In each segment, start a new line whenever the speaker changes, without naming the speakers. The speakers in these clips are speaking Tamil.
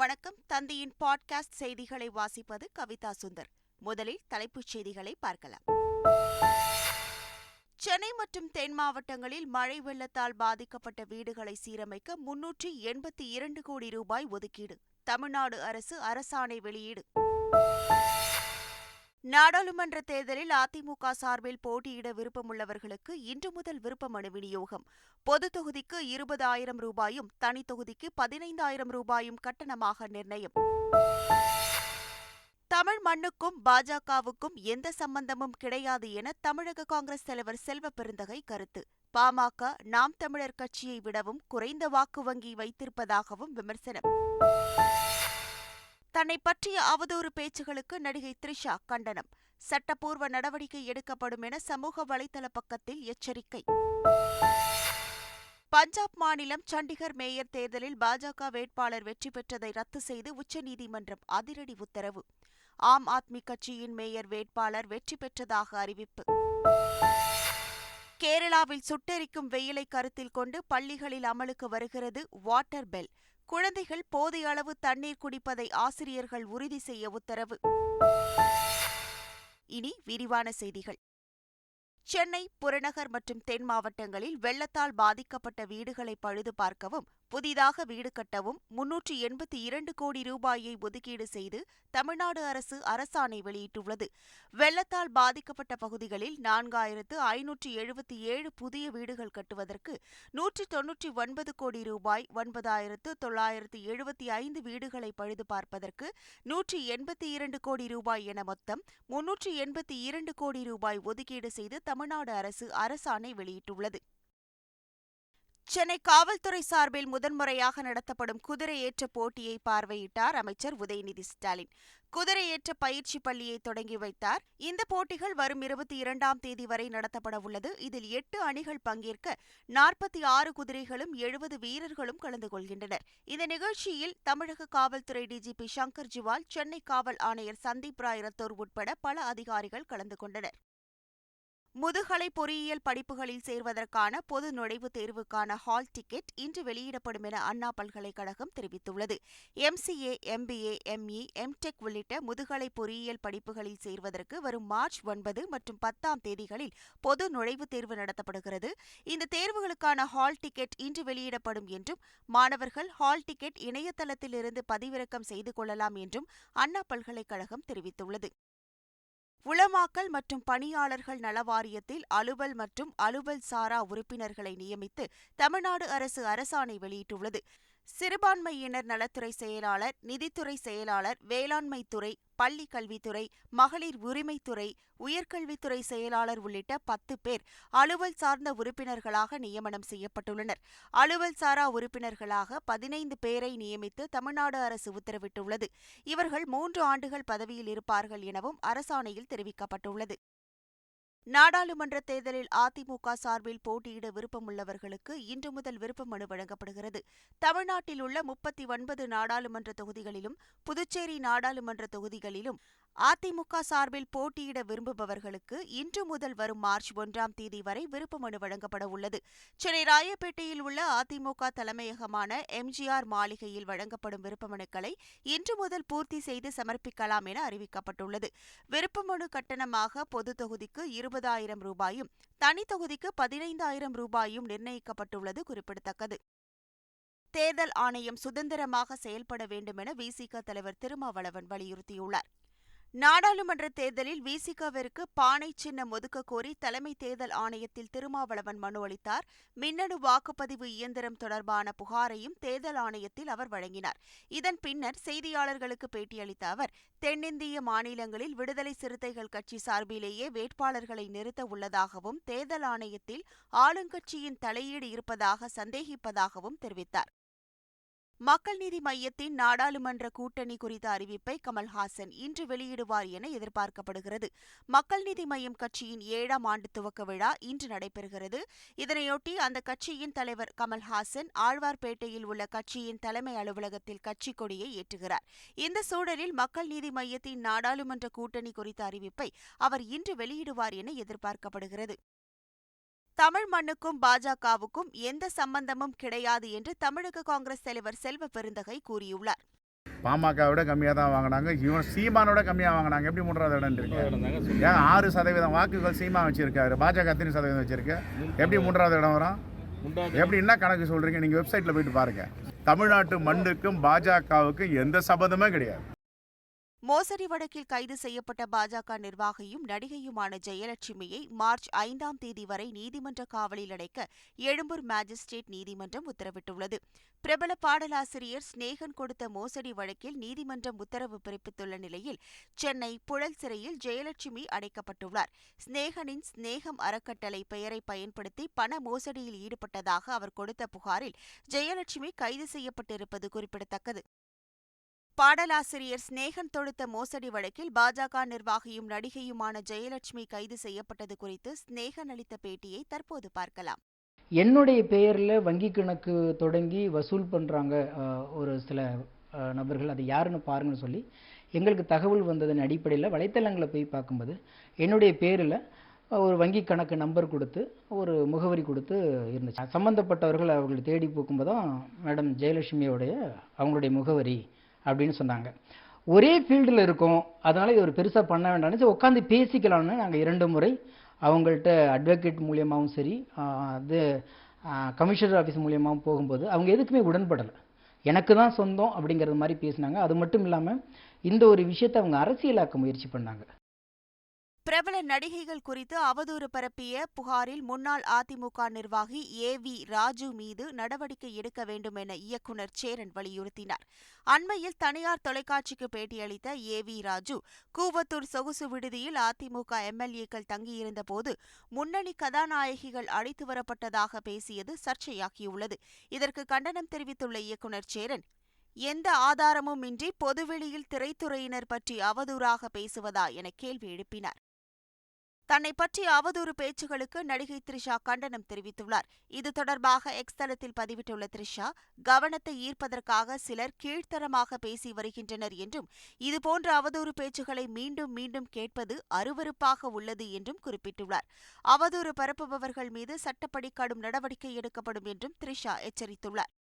வணக்கம். தந்தையின் பாட்காஸ்ட் செய்திகளை வாசிப்பது கவிதா சுந்தர். முதலில் தலைப்புச் செய்திகளை பார்க்கலாம். சென்னை மற்றும் தென் மாவட்டங்களில் மழை வெள்ளத்தால் பாதிக்கப்பட்ட வீடுகளை சீரமைக்க 382 கோடி ரூபாய் ஒதுக்கீடு. தமிழ்நாடு அரசு அரசாணை வெளியீடு. நாடாளுமன்ற தேர்தலில் அதிமுக சார்பில் போட்டியிட விருப்பமுள்ளவர்களுக்கு இன்று முதல் விருப்ப மனு விநியோகம். பொது தொகுதிக்கு 20,000 ரூபாயும் தனி தொகுதிக்கு 15,000 ரூபாயும் கட்டணமாக நிர்ணயம். தமிழ் மண்ணுக்கும் பாஜகவுக்கும் எந்த சம்பந்தமும் கிடையாது என தமிழக காங்கிரஸ் தலைவர் செல்வ பெருந்தகை கருத்து. பாமக நாம் தமிழர் கட்சியை விடவும் குறைந்த வாக்கு வங்கி வைத்திருப்பதாகவும் விமர்சனம். தன்னை பற்றிய அவதூறு பேச்சுகளுக்கு நடிகை த்ரிஷா கண்டனம். சட்டப்பூர்வ நடவடிக்கை எடுக்கப்படும் என சமூக வலைதள பக்கத்தில் எச்சரிக்கை. பஞ்சாப் மாநிலம் சண்டிகர் மேயர் தேர்தலில் பாஜக வேட்பாளர் வெற்றி பெற்றதை ரத்து செய்து உச்சநீதிமன்றம் அதிரடி உத்தரவு. ஆம் ஆத்மி கட்சியின் மேயர் வேட்பாளர் வெற்றி பெற்றதாக அறிவிப்பு. கேரளாவில் சுட்டெரிக்கும் வெயிலை கருத்தில் கொண்டு பள்ளிகளில் அமலுக்கு வருகிறது வாட்டர் பெல். குழந்தைகள் போதிய அளவு தண்ணீர் குடிப்பதை ஆசிரியர்கள் உறுதி செய்ய உத்தரவு. இனி விரிவான செய்திகள். சென்னை, புறநகர் மற்றும் தென் மாவட்டங்களில் வெள்ளத்தால் பாதிக்கப்பட்ட வீடுகளை பழுது பார்க்கவும் புதிதாக வீடு கட்டவும் 382 கோடி ரூபாயை ஒதுக்கீடு செய்து தமிழ்நாடு அரசு அரசாணை வெளியிட்டுள்ளது. வெள்ளத்தால் பாதிக்கப்பட்ட பகுதிகளில் 4,577 புதிய வீடுகள் கட்டுவதற்கு 199 கோடி ரூபாய், 9,975 வீடுகளை பழுது பார்ப்பதற்கு 182 கோடி ரூபாய் என மொத்தம் 382 கோடி ரூபாய் ஒதுக்கீடு செய்து தமிழ்நாடு அரசு அரசாணை வெளியிட்டுள்ளது. சென்னை காவல்துறை சார்பில் முதன்முறையாக நடத்தப்படும் குதிரையேற்ற போட்டியை பார்வையிட்டார் அமைச்சர் உதயநிதி ஸ்டாலின். குதிரையேற்ற பயிற்சி பள்ளியை தொடங்கி வைத்தார். இந்த போட்டிகள் வரும் 22ஆம் தேதி வரை நடத்தப்பட உள்ளது. இதில் 8 அணிகள் பங்கேற்க 46 குதிரைகளும் 70 வீரர்களும் கலந்து கொள்கின்றனர். இந்த நிகழ்ச்சியில் தமிழக காவல்துறை டிஜிபி சங்கர் ஜிவால், சென்னை காவல் ஆணையர் சந்தீப் ராய் ரத்தோர் உட்பட பல அதிகாரிகள் கலந்து கொண்டனர். முதுகலை பொறியியல் படிப்புகளில் சேர்வதற்கான பொது நுழைவுத் தேர்வுக்கான ஹால் டிக்கெட் இன்று வெளியிடப்படும் என அண்ணா பல்கலைக்கழகம் தெரிவித்துள்ளது. MCA, MBA, ME, MTech உள்ளிட்ட முதுகலை பொறியியல் படிப்புகளில் சேர்வதற்கு வரும் மார்ச் 9 மற்றும் 10ஆம் தேதிகளில் பொது நுழைவுத் தேர்வு நடத்தப்படுகிறது. இந்த தேர்வுகளுக்கான ஹால் டிக்கெட் இன்று வெளியிடப்படும் என்றும் மாணவர்கள் ஹால் டிக்கெட் இணையதளத்திலிருந்து பதிவிறக்கம் செய்து கொள்ளலாம் என்றும் அண்ணா பல்கலைக்கழகம் தெரிவித்துள்ளது. உளமாக்கல் மற்றும் பணியாளர்கள் நல வாரியத்தில் அலுவல் மற்றும் அலுவல் சாரா உறுப்பினர்களை நியமித்து தமிழ்நாடு அரசு அரசாணை வெளியிட்டுள்ளது. சிறுபான்மையினர் நலத்துறை செயலாளர், நிதித்துறை செயலாளர், வேளாண்மைத்துறை, பள்ளி கல்வித்துறை, மகளிர் உரிமைத்துறை, உயர்கல்வித்துறை செயலாளர் உள்ளிட்ட 10 பேர் அலுவல் சார்ந்த உறுப்பினர்களாக நியமனம் செய்யப்பட்டுள்ளனர். அலுவல் சாரா உறுப்பினர்களாக 15 பேரை நியமித்து தமிழ்நாடு அரசு உத்தரவிட்டுள்ளது. இவர்கள் 3 ஆண்டுகள் பதவியில் இருப்பார்கள் எனவும் அரசாணையில் தெரிவிக்கப்பட்டுள்ளது. நாடாளுமன்ற தேர்தலில் அதிமுக சார்பில் போட்டியிட விருப்பமுள்ளவர்களுக்கு இன்று முதல் விருப்ப மனு வழங்கப்படுகிறது. தமிழ்நாட்டில் உள்ள 39 நாடாளுமன்ற தொகுதிகளிலும் புதுச்சேரி நாடாளுமன்ற தொகுதிகளிலும் அதிமுக சார்பில் போட்டியிட விரும்புபவர்களுக்கு இன்று முதல் வரும் மார்ச் 1ஆம் தேதி வரை விருப்ப மனு வழங்கப்பட உள்ளது. சென்னை ராயப்பேட்டையில் உள்ள அதிமுக தலைமையகமான MGR மாளிகையில் வழங்கப்படும் விருப்ப மனுக்களை இன்று முதல் பூர்த்தி செய்து சமர்ப்பிக்கலாம் என அறிவிக்கப்பட்டுள்ளது. விருப்ப மனு கட்டணமாக பொது தொகுதிக்கு 20,000 ரூபாயும் தனி தொகுதிக்கு 15,000 ரூபாயும் நிர்ணயிக்கப்பட்டுள்ளது குறிப்பிடத்தக்கது. தேர்தல் ஆணையம் சுதந்திரமாக செயல்பட வேண்டும் என விசிக தலைவர் திருமாவளவன் வலியுறுத்தியுள்ளார். நாடாளுமன்ற தேர்தலில் விசிகவிற்கு பானை சின்னம் ஒதுக்க கோரி தலைமை தேர்தல் ஆணையத்தில் திருமாவளவன் மனு அளித்தார். மின்னணு வாக்குப்பதிவு இயந்திரம் தொடர்பான புகாரையும் தேர்தல் ஆணையத்தில் அவர் வழங்கினார். இதன் பின்னர் செய்தியாளர்களுக்கு பேட்டியளித்த அவர், தென்னிந்திய மாநிலங்களில் விடுதலை சிறுத்தைகள் கட்சி சார்பிலேயே வேட்பாளர்களை நிறுத்த உள்ளதாகவும் தேர்தல் ஆணையத்தில் ஆளுங்கட்சியின் தலையீடு இருப்பதாக சந்தேகிப்பதாகவும் தெரிவித்தார். மக்கள் நீதி மய்யத்தின் நாடாளுமன்ற கூட்டணி குறித்த அறிவிப்பை கமல்ஹாசன் இன்று வெளியிடுவார் என எதிர்பார்க்கப்படுகிறது. மக்கள் நீதி மய்யம் கட்சியின் 7ஆம் ஆண்டு துவக்க விழா இன்று நடைபெறுகிறது. இதனையொட்டி அந்த கட்சியின் தலைவர் கமல்ஹாசன் ஆழ்வார்பேட்டையில் உள்ள கட்சியின் தலைமை அலுவலகத்தில் கட்சிக் கொடியை ஏற்றுகிறார். இந்த சூழலில் மக்கள் நீதி மய்யத்தின் நாடாளுமன்ற கூட்டணி குறித்த அறிவிப்பை அவர் இன்று வெளியிடுவார் என எதிர்பார்க்கப்படுகிறது. தமிழ் மண்ணுக்கும் பாஜகவுக்கும் எந்த சம்பந்தமும் கிடையாது என்று தமிழக காங்கிரஸ் தலைவர் செல்வ பெருந்தகை கூறியுள்ளார்.
பாமக விட கம்மியாக தான் வாங்கினாங்க. இவன் சீமானோட கம்மியாக வாங்கினாங்க. எப்படி 3வது இடம் இருக்கு? ஏன் 6% வாக்குகள் சீமா வச்சிருக்காரு, பாஜக 3% வச்சிருக்கு. எப்படி 3வது இடம் வரும்? எப்படி என்ன கணக்கு சொல்றீங்க? நீங்க வெப்சைட்ல போயிட்டு பாருங்க. தமிழ்நாட்டு மண்ணுக்கும் பாஜகவுக்கும் எந்த சபதமே கிடையாது.
மோசடி வழக்கில் கைது செய்யப்பட்ட பாஜக நிர்வாகியும் நடிகையுமான ஜெயலட்சுமியை மார்ச் 5ஆம் தேதி வரை நீதிமன்ற காவலில் அடைக்க எழும்பூர் மாஜிஸ்ட்ரேட் நீதிமன்றம் உத்தரவிட்டுள்ளது. பிரபல பாடலாசிரியர் ஸ்நேகன் கொடுத்த மோசடி வழக்கில் நீதிமன்றம் உத்தரவு பிறப்பித்துள்ள நிலையில் சென்னை புழல் சிறையில் ஜெயலட்சுமி அடைக்கப்பட்டுள்ளார். ஸ்நேகனின் ஸ்நேகம் அறக்கட்டளை பெயரை பயன்படுத்தி பண மோசடியில் ஈடுபட்டதாக அவர் கொடுத்த புகாரில் ஜெயலட்சுமி கைது செய்யப்பட்டிருப்பது குறிப்பிடத்தக்கது. பாடலாசிரியர் ஸ்நேகன் தொடுத்த மோசடி வழக்கில் பாஜக நிர்வாகியும் நடிகையுமான ஜெயலட்சுமி கைது செய்யப்பட்டது குறித்து ஸ்நேகன் அளித்த பேட்டியை தற்போது பார்க்கலாம்.
என்னுடைய பெயரில் வங்கி கணக்கு தொடங்கி வசூல் பண்ணுறாங்க ஒரு சில நபர்கள், அது யாருன்னு பாருங்கன்னு சொல்லி எங்களுக்கு தகவல் வந்ததன் அடிப்படையில் வலைத்தளங்களை போய் பார்க்கும்போது என்னுடைய பேரில் ஒரு வங்கி கணக்கு நம்பர் கொடுத்து ஒரு முகவரி கொடுத்து இருந்துச்சு. சம்மந்தப்பட்டவர்கள் அவர்களை தேடி போக்கும்போது தான் மேடம் ஜெயலட்சுமியோடைய அவங்களுடைய முகவரி அப்படின்னு சொன்னாங்க. ஒரே ஃபீல்டில் இருக்கோம், அதனால் இது ஒரு பெருசாக பண்ண வேண்டாம்னு உட்காந்து பேசிக்கலாம்னு நாங்கள் 2 முறை அவங்கள்ட்ட அட்வொகேட் மூலியமாகவும் சரி, அது கமிஷனர் ஆஃபீஸ் மூலியமாகவும் போகும்போது அவங்க எதுக்குமே உடன்படலை. எனக்கு தான் சொந்தம் அப்படிங்கிறது மாதிரி பேசினாங்க. அது மட்டும் இல்லாமல் இந்த ஒரு விஷயத்தை அவங்க அரசியலாக்க முயற்சி பண்ணாங்க.
பிரபல நடிகைகள் குறித்து அவதூறு பரப்பிய புகாரில் முன்னாள் அதிமுக நிர்வாகி ஏ.வி. ராஜு மீது நடவடிக்கை எடுக்க வேண்டும் என இயக்குநர் சேரன் வலியுறுத்தினார். அண்மையில் தனியார் தொலைக்காட்சிக்கு பேட்டியளித்த ஏ.வி. ராஜு, கூவத்தூர் சொகுசு விடுதியில் அதிமுக எம்எல்ஏக்கள் தங்கியிருந்தபோது முன்னணி கதாநாயகிகள் அழைத்து வரப்பட்டதாக பேசியது சர்ச்சையாகியுள்ளது. இதற்கு கண்டனம் தெரிவித்துள்ள இயக்குநர் சேரன், எந்த ஆதாரமும் இன்றி பொதுவெளியில் திரைத்துறையினர் பற்றி அவதூறாக பேசுவதா என கேள்வி எழுப்பினார். தன்னை பற்றிய அவதூறு பேச்சுகளுக்கு நடிகை த்ரிஷா கண்டனம் தெரிவித்துள்ளார். இது தொடர்பாக எக்ஸ் தளத்தில் பதிவிட்டுள்ள த்ரிஷா, கவனத்தை ஈர்ப்பதற்காக சிலர் கீழ்த்தரமாக பேசி வருகின்றனர் என்றும், இதுபோன்ற அவதூறு பேச்சுகளை மீண்டும் மீண்டும் கேட்பது அருவருப்பாக உள்ளது என்றும் குறிப்பிட்டுள்ளார். அவதூறு பரப்புபவர்கள் மீது சட்டப்படி கடும் நடவடிக்கை எடுக்கப்படும் என்றும் த்ரிஷா எச்சரித்துள்ளார்.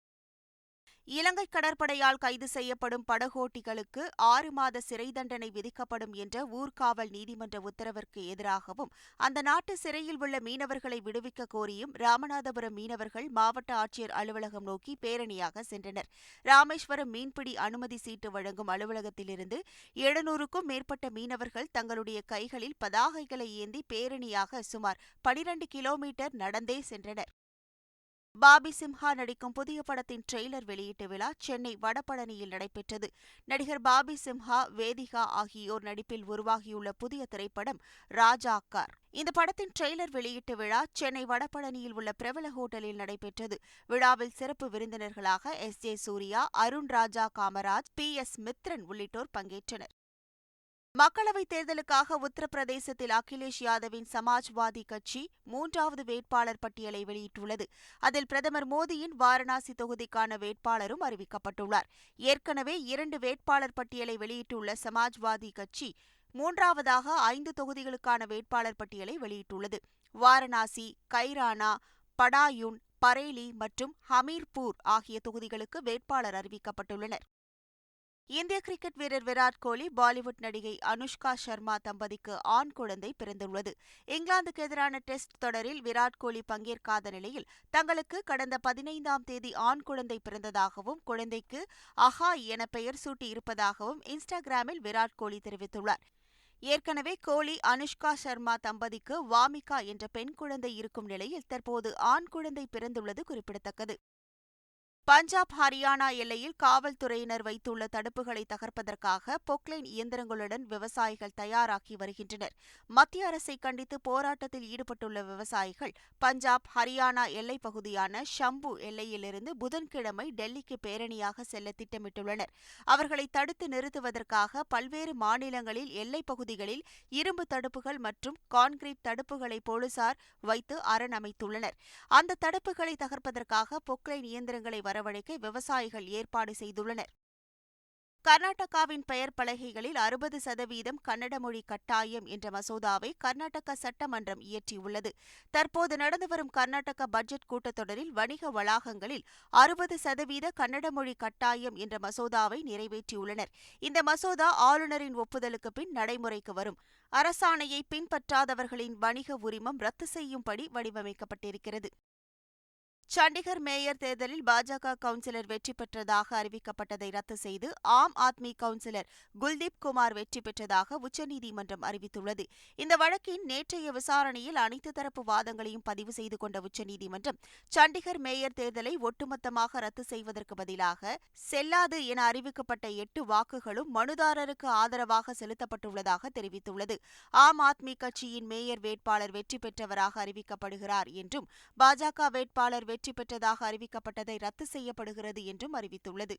இலங்கை கடற்படையால் கைது செய்யப்படும் படகோட்டிகளுக்கு 6 மாத சிறை தண்டனை விதிக்கப்படும் என்ற ஊர்காவல் நீதிமன்ற உத்தரவிற்கு எதிராகவும் அந்த நாட்டு சிறையில் உள்ள மீனவர்களை விடுவிக்க கோரியும் ராமநாதபுரம் மீனவர்கள் மாவட்ட ஆட்சியர் அலுவலகம் நோக்கி பேரணியாக சென்றனர். ராமேஸ்வரம் மீன்பிடி அனுமதி சீட்டு வழங்கும் அலுவலகத்திலிருந்து 700க்கும் மேற்பட்ட மீனவர்கள் தங்களுடைய கைகளில் பதாகைகளை ஏந்தி பேரணியாக சுமார் 12 கிலோமீட்டர் நடந்தே சென்றனர். பாபி சிம்ஹா நடிக்கும் புதிய படத்தின் ட்ரெய்லர் வெளியீட்டு விழா சென்னை வடபழனியில் நடைபெற்றது. நடிகர் பாபி சிம்ஹா, வேதிகா ஆகியோர் நடிப்பில் உருவாகியுள்ள புதிய திரைப்படம் ராஜாக்கார். இந்த படத்தின் ட்ரெய்லர் வெளியீட்டு விழா சென்னை வடபழனியில் உள்ள பிரபல ஹோட்டலில் நடைபெற்றது. விழாவில் சிறப்பு விருந்தினர்களாக எஸ்.ஜே. சூர்யா, அருண் ராஜா காமராஜ், பி.எஸ். மித்ரன் உள்ளிட்டோர் பங்கேற்றனர். மக்களவைத் தேர்தலுக்காக உத்தரப்பிரதேசத்தில் அகிலேஷ் யாதவின் சமாஜ்வாதி கட்சி 3வது வேட்பாளர் பட்டியலை வெளியிட்டுள்ளது. அதில் பிரதமர் மோடியின் வாரணாசி தொகுதிக்கான வேட்பாளரும் அறிவிக்கப்பட்டுள்ளார். ஏற்கனவே 2 வேட்பாளர் பட்டியலை வெளியிட்டுள்ள சமாஜ்வாதி கட்சி 3வதாக 5 தொகுதிகளுக்கான வேட்பாளர் பட்டியலை வெளியிட்டுள்ளது. வாரணாசி, கைரானா, படாயூன், பரேலி மற்றும் ஹமீர்பூர் ஆகிய தொகுதிகளுக்கு வேட்பாளர் அறிவிக்கப்பட்டுள்ளனர். இந்திய கிரிக்கெட் வீரர் விராட் கோலி, பாலிவுட் நடிகை அனுஷ்கா சர்மா தம்பதிக்கு ஆண் குழந்தை பிறந்துள்ளது. இங்கிலாந்துக்கு எதிரான டெஸ்ட் தொடரில் விராட் கோலி பங்கேற்காத நிலையில் தங்களுக்கு கடந்த 15ஆம் தேதி ஆண் குழந்தை பிறந்ததாகவும் குழந்தைக்கு அஹா என பெயர் சூட்டியிருப்பதாகவும் இன்ஸ்டாகிராமில் விராட் கோலி தெரிவித்துள்ளார். ஏற்கனவே கோலி, அனுஷ்கா சர்மா தம்பதிக்கு வாமிகா என்ற பெண் குழந்தை இருக்கும் நிலையில் தற்போது ஆண் குழந்தை பிறந்துள்ளது குறிப்பிடத்தக்கது. பஞ்சாப், ஹரியானா எல்லையில் காவல்துறையினர் வைத்துள்ள தடுப்புகளை தகர்ப்பதற்காக பொக்லைன் இயந்திரங்களுடன் விவசாயிகள் தயாராகி வருகின்றனர். மத்திய அரசை கண்டித்து போராட்டத்தில் ஈடுபட்டுள்ள விவசாயிகள் பஞ்சாப், ஹரியானா எல்லைப் பகுதியான ஷம்பு எல்லையிலிருந்து புதன்கிழமை டெல்லிக்கு பேரணியாக செல்ல திட்டமிட்டுள்ளனர். அவர்களை தடுத்து நிறுத்துவதற்காக பல்வேறு மாநிலங்களில் எல்லைப் பகுதிகளில் இரும்பு தடுப்புகள் மற்றும் கான்கிரீட் தடுப்புகளை போலீசார் வைத்து அரண் அமைத்துள்ளனர். அந்த தடுப்புகளை தகர்ப்பதற்காக பொக்லைன் இயந்திரங்களை வரவழைக்க விவசாயிகள் ஏற்பாடு செய்துள்ளனர். கர்நாடகாவின் பெயர் பலகைகளில் 60% கன்னட மொழி கட்டாயம் என்ற மசோதாவை கர்நாடக சட்டமன்றம் இயற்றியுள்ளது. தற்போது நடந்து வரும் கர்நாடக பட்ஜெட் கூட்டத்தொடரில் வணிக வளாகங்களில் 60% கன்னட மொழி கட்டாயம் என்ற மசோதாவை நிறைவேற்றியுள்ளனர். இந்த மசோதா ஆளுநரின் ஒப்புதலுக்கு பின் நடைமுறைக்கு வரும். அரசாணையை பின்பற்றாதவர்களின் வணிக உரிமம் ரத்து செய்யும்படி வடிவமைக்கப்பட்டிருக்கிறது. சண்டிகர் மேயர் தேர்தலில் பாஜக கவுன்சிலர் வெற்றி பெற்றதாக அறிவிக்கப்பட்டதை ரத்து செய்து ஆம் ஆத்மி கவுன்சிலர் குல்தீப் குமார் வெற்றி பெற்றதாக உச்சநீதிமன்றம் அறிவித்துள்ளது. இந்த வழக்கின் நேற்றைய விசாரணையில் அனைத்து தரப்பு வாதங்களையும் பதிவு செய்து கொண்ட உச்சநீதிமன்றம் சண்டிகர் மேயர் தேர்தலை ஒட்டுமொத்தமாக ரத்து செய்வதற்கு பதிலாக செல்லாது என அறிவிக்கப்பட்ட 8 வாக்குகளும் மனுதாரருக்கு ஆதரவாக செலுத்தப்பட்டுள்ளதாக தெரிவித்துள்ளது. ஆம் ஆத்மி கட்சியின் மேயர் வேட்பாளர் வெற்றி பெற்றவராக அறிவிக்கப்படுகிறார் என்றும் பாஜக வேட்பாளர் வெற்றி பெற்றதாக அறிவிக்கப்பட்டதை ரத்து செய்யப்படுகிறது என்றும் அறிவித்துள்ளது.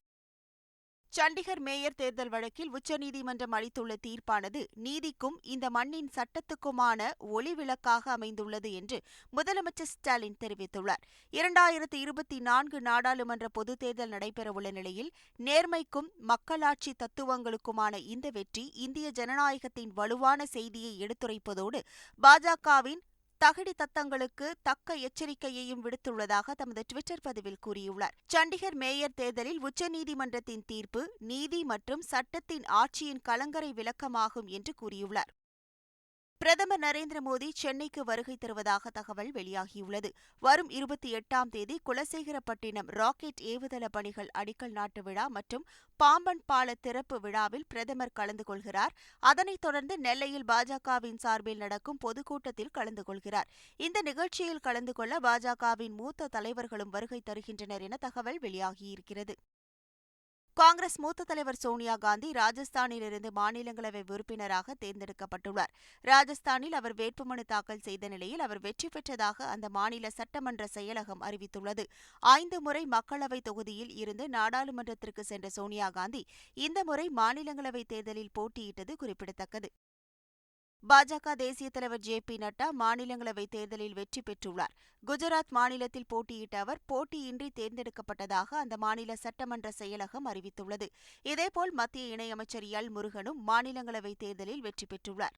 சண்டிகர் மேயர் தேர்தல் வழக்கில் உச்சநீதிமன்றம் அளித்துள்ள தீர்ப்பானது நீதிக்கும் இந்த மண்ணின் சட்டத்துக்குமான ஒளிவிளக்காக அமைந்துள்ளது என்று முதலமைச்சர் ஸ்டாலின் தெரிவித்துள்ளார். 2024 நாடாளுமன்ற பொதுத் தேர்தல் நடைபெறவுள்ள நிலையில் நேர்மைக்கும் மக்களாட்சி தத்துவங்களுக்குமான இந்த வெற்றி இந்திய ஜனநாயகத்தின் வலுவான செய்தியை எடுத்துரைப்பதோடு பாஜகவின் தகிடி தத்தங்களுக்கு தக்க எச்சரிக்கையையும் விடுத்துள்ளதாக தமது டுவிட்டர் பதிவில் கூறியுள்ளார். சண்டிகர் மேயர் தேர்தலில் உச்சநீதிமன்றத்தின் தீர்ப்பு நீதி மற்றும் சட்டத்தின் ஆட்சியின் கலங்கரை விளக்கமாகும் என்று கூறியுள்ளார். பிரதமர் நரேந்திர மோடி சென்னைக்கு வருகை தருவதாக தகவல் வெளியாகியுள்ளது. வரும் 28ஆம் தேதி குலசேகரப்பட்டினம் ராக்கெட் ஏவுதள பணிகள் அடிக்கல் நாட்டு விழா மற்றும் பாம்பன் பால திறப்பு விழாவில் பிரதமர் கலந்து கொள்கிறார். அதனைத் தொடர்ந்து நெல்லையில் பாஜகவின் சார்பில் நடக்கும் பொதுக்கூட்டத்தில் கலந்து கொள்கிறார். இந்த நிகழ்ச்சியில் கலந்து கொள்ள பாஜகவின் மூத்த தலைவர்களும் வருகை தருகின்றனர் என தகவல் வெளியாகியிருக்கிறது. காங்கிரஸ் மூத்த தலைவர் சோனியா காந்தி ராஜஸ்தானிலிருந்து மாநிலங்களவை உறுப்பினராக தேர்ந்தெடுக்கப்பட்டுள்ளார். ராஜஸ்தானில் அவர் வேட்புமனு தாக்கல் செய்த நிலையில் அவர் வெற்றி பெற்றதாக அந்த மாநில சட்டமன்ற செயலகம் அறிவித்துள்ளது. 5 முறை மக்களவை தொகுதியில் இருந்து நாடாளுமன்றத்திற்கு சென்ற சோனியா காந்தி இந்த முறை மாநிலங்களவை தேர்தலில் போட்டியிட்டது குறிப்பிடத்தக்கது. பாஜக தேசிய தலைவர் ஜே.பி. நட்டா மாநிலங்களவை தேர்தலில் வெற்றி பெற்றுள்ளார். குஜராத் மாநிலத்தில் போட்டியிட்ட அவர் போட்டியின்றி தேர்ந்தெடுக்கப்பட்டதாக அந்த மாநில சட்டமன்ற செயலகம் அறிவித்துள்ளது. இதேபோல் மத்திய இணையமைச்சர் எல். முருகனும் மாநிலங்களவை தேர்தலில் வெற்றி பெற்றுள்ளார்.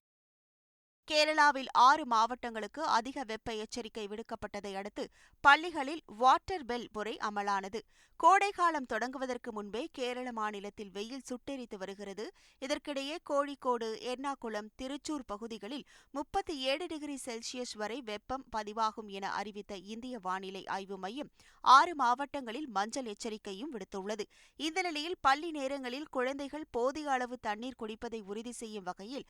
கேரளாவில் 6 மாவட்டங்களுக்கு அதிக வெப்ப எச்சரிக்கை விடுக்கப்பட்டதை அடுத்து பள்ளிகளில் வாட்டர் பெல் முறை அமலானது. கோடைக்காலம் தொடங்குவதற்கு முன்பே கேரள மாநிலத்தில் வெயில் சுட்டெரித்து வருகிறது. இதற்கிடையே கோழிக்கோடு, எர்ணாகுளம், திருச்சூர் பகுதிகளில் 37 டிகிரி செல்சியஸ் வரை வெப்பம் பதிவாகும் என அறிவித்த இந்திய வானிலை ஆய்வு மையம் 6 மாவட்டங்களில் மஞ்சள் எச்சரிக்கையும் விடுத்துள்ளது. இந்த நிலையில் பள்ளி நேரங்களில் குழந்தைகள் போதிய அளவு தண்ணீர் குடிப்பதை உறுதி செய்யும் வகையில்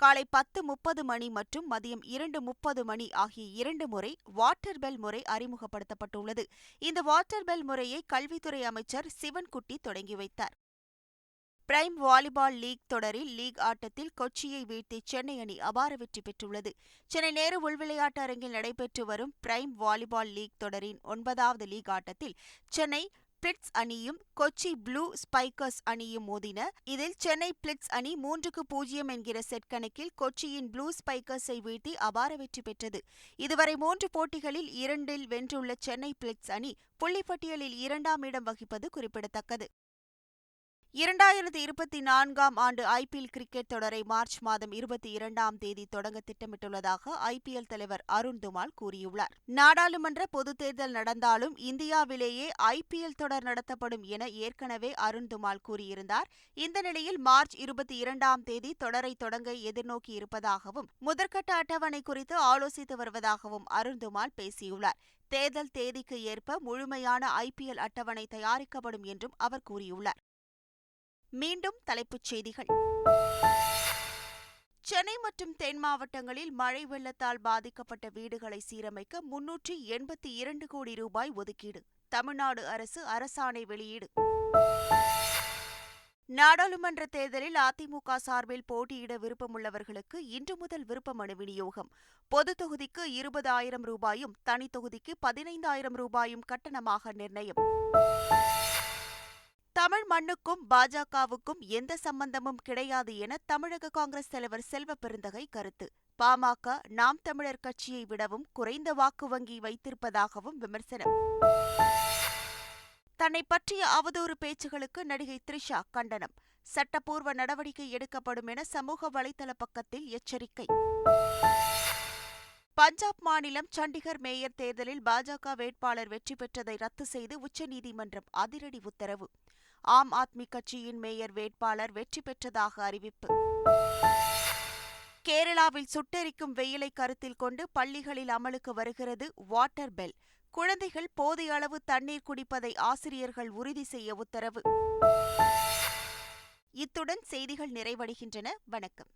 காலை 10:30 மணி மற்றும் மதியம் 2:30 மணி ஆகிய 2 முறை வாட்டர் பெல் முறை அறிமுகப்படுத்தப்பட்டுள்ளது. இந்த வாட்டர் பெல் முறையை கல்வித்துறை அமைச்சர் சிவன்குட்டி தொடங்கி வைத்தார். பிரைம் வாலிபால் லீக் தொடரில் லீக் ஆட்டத்தில் கொச்சியை வீழ்த்தி சென்னை அணி அபார வெற்றி பெற்றுள்ளது. சென்னை நேரு உள்விளையாட்டு அரங்கில் நடைபெற்று வரும் பிரைம் வாலிபால் லீக் தொடரின் 9வது லீக் ஆட்டத்தில் சென்னை பிளிட்ஸ் அணியும் கொச்சி ப்ளூ ஸ்பைக்கர்ஸ் அணியும் மோதின. இதில் சென்னை பிளிட்ஸ் அணி 3-0 என்கிற செட் கணக்கில் கொச்சியின் ப்ளூ ஸ்பைக்கர்ஸை வீழ்த்தி அபார வெற்றி பெற்றது. இதுவரை 3 போட்டிகளில் 2இல் வென்றுள்ள சென்னை பிளிட்ஸ் அணி புள்ளிப்பட்டியலில் 2ஆம் இடம் வகிப்பது குறிப்பிடத்தக்கது. 2024ஆம் ஆண்டு ஐபிஎல் கிரிக்கெட் தொடரை மார்ச் மாதம் 22ஆம் தேதி தொடங்க திட்டமிட்டுள்ளதாக ஐபிஎல் தலைவர் அருண் துமால் கூறியுள்ளார். நாடாளுமன்ற பொதுத் தேர்தல் நடந்தாலும் இந்தியாவிலேயே ஐபிஎல் தொடர் நடத்தப்படும் என ஏற்கனவே அருண் துமால் கூறியிருந்தார். இந்த நிலையில் மார்ச் 22ஆம் தேதி தொடரை தொடங்க எதிர்நோக்கி இருப்பதாகவும் முதற்கட்ட அட்டவணை குறித்து ஆலோசித்து வருவதாகவும் அருண் துமால் பேசியுள்ளார். தேர்தல் தேதிக்கு ஏற்ப முழுமையான ஐபிஎல் அட்டவணை தயாரிக்கப்படும் என்றும் அவர் கூறியுள்ளார். மீண்டும் தலைப்புச் செய்திகள். சென்னை மற்றும் தென் மாவட்டங்களில் மழை வெள்ளத்தால் பாதிக்கப்பட்ட வீடுகளை சீரமைக்க 382 கோடி ரூபாய் ஒதுக்கீடு. தமிழ்நாடு அரசு அரசாணை வெளியீடு. நாடாளுமன்ற தேர்தலில் அதிமுக சார்பில் போட்டியிட விருப்பமுள்ளவர்களுக்கு இன்று முதல் விருப்ப மனு விநியோகம். பொது தொகுதிக்கு 20,000 ரூபாயும் தனி தொகுதிக்கு 15,000 ரூபாயும் கட்டணமாக நிர்ணயம். தமிழ் மண்ணுக்கும் பாஜகவுக்கும் எந்த சம்பந்தமும் கிடையாது என தமிழக காங்கிரஸ் தலைவர் செல்வ பெருந்தகை கருத்து. பாமக நாம் தமிழர் கட்சியை விடவும் குறைந்த வாக்கு வங்கி வைத்திருப்பதாகவும் விமர்சனம். தன்னை பற்றிய அவதூறு பேச்சுகளுக்கு நடிகை த்ரிஷா கண்டனம். சட்டப்பூர்வ நடவடிக்கை எடுக்கப்படும் என சமூக வலைதள பக்கத்தில் எச்சரிக்கை. பஞ்சாப் மாநிலம் சண்டிகர் மேயர் தேர்தலில் பாஜக வேட்பாளர் வெற்றி பெற்றதை ரத்து செய்து உச்சநீதிமன்றம் அதிரடி உத்தரவு. ஆம் ஆத்மி கட்சியின் மேயர் வேட்பாளர் வெற்றி பெற்றதாக அறிவிப்பு. கேரளாவில் சுட்டெரிக்கும் வெயிலை கருத்தில் கொண்டு பள்ளிகளில் அமலுக்கு வருகிறது வாட்டர் பெல். குழந்தைகள் போதிய அளவு தண்ணீர் குடிப்பதை ஆசிரியர்கள் உறுதி செய்ய உத்தரவு. இத்துடன் செய்திகள் நிறைவடைகின்றன. வணக்கம்.